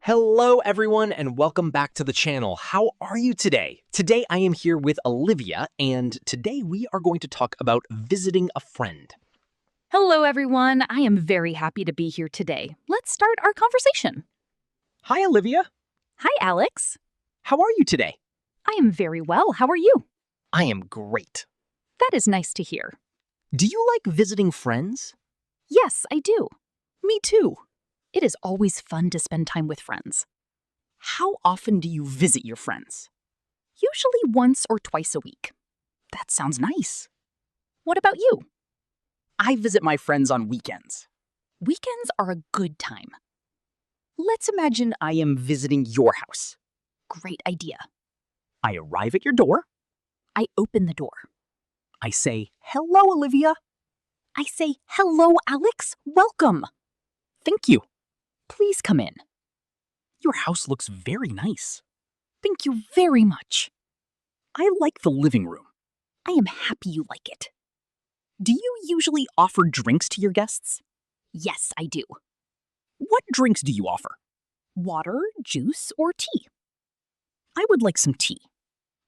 Hello everyone and welcome back to the channel. How are you today? Today I am here with Olivia and today we are going to talk about visiting a friend. Hello, everyone. I am very happy to be here today. Let's start our conversation. Hi Olivia, Hi, Alex. how are you today? I am very well. How are you? I am great. That is nice to hear. Do you like visiting friends? Yes, I do. Me too. It is always fun to spend time with friends. How often do you visit your friends? Usually once or twice a week. That sounds nice. What about you? I visit my friends on weekends. Weekends are a good time. Let's imagine I am visiting your house. Great idea. I arrive at your door. I open the door. I say, "Hello, Olivia." I say, "Hello, Alex. Welcome." Thank you. Please come in. Your house looks very nice. Thank you very much. I like the living room. I am happy you like it. Do you usually offer drinks to your guests? Yes, I do. What drinks do you offer? Water, juice, or tea? I would like some tea.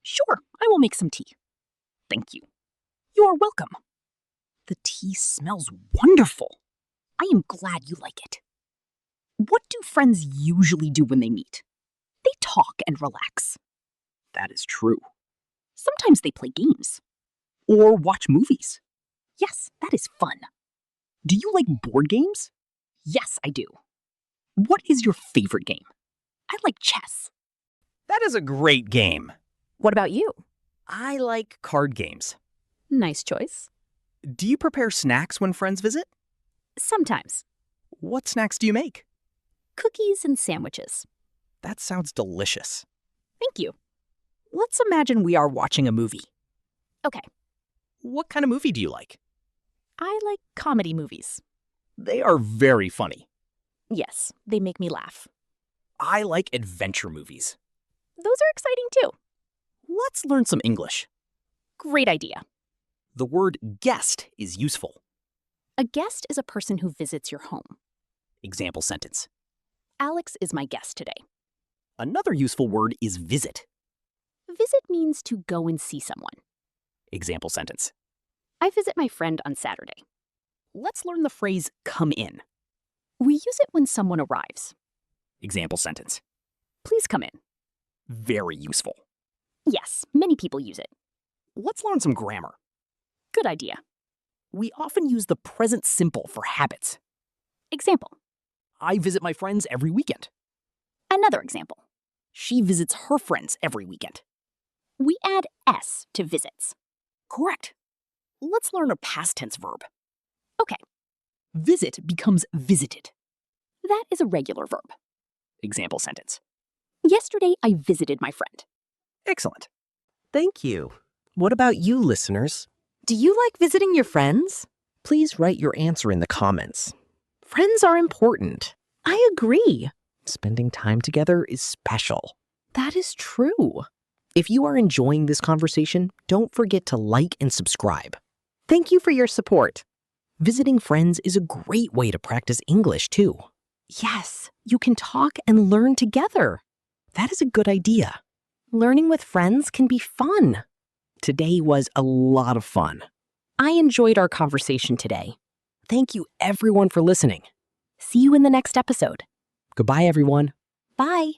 Sure, I will make some tea. Thank you. You are welcome. The tea smells wonderful. I am glad you like it. What do friends usually do when they meet? They talk and relax. That is true. Sometimes they play games. Or watch movies. Yes, that is fun. Do you like board games? Yes, I do. What is your favorite game? I like chess. That is a great game. What about you? I like card games. Nice choice. Do you prepare snacks when friends visit? Sometimes. What snacks do you make? Cookies and sandwiches. That sounds delicious. Thank you. Let's imagine we are watching a movie. Okay. What kind of movie do you like? I like comedy movies. They are very funny. Yes, they make me laugh. I like adventure movies. Those are exciting too. Let's learn some English. Great idea. The word guest is useful. A guest is a person who visits your home. Example sentence. Alex is my guest today. Another useful word is visit. Visit means to go and see someone. Example sentence. I visit my friend on Saturday. Let's learn the phrase come in. We use it when someone arrives. Example sentence. Please come in. Very useful. Yes, many people use it. Let's learn some grammar. Good idea. We often use the present simple for habits. Example. I visit my friends every weekend. Another example. She visits her friends every weekend. We add S to visits. Correct. Let's learn a past tense verb. Okay. Visit becomes visited. That is a regular verb. Example sentence. Yesterday, I visited my friend. Excellent. Thank you. What about you, listeners? Do you like visiting your friends? Please write your answer in the comments. Friends are important. I agree. Spending time together is special. That is true. If you are enjoying this conversation, don't forget to like and subscribe. Thank you for your support. Visiting friends is a great way to practice English, too. Yes, you can talk and learn together. That is a good idea. Learning with friends can be fun. Today was a lot of fun. I enjoyed our conversation today. Thank you, everyone, for listening. See you in the next episode. Goodbye, everyone. Bye.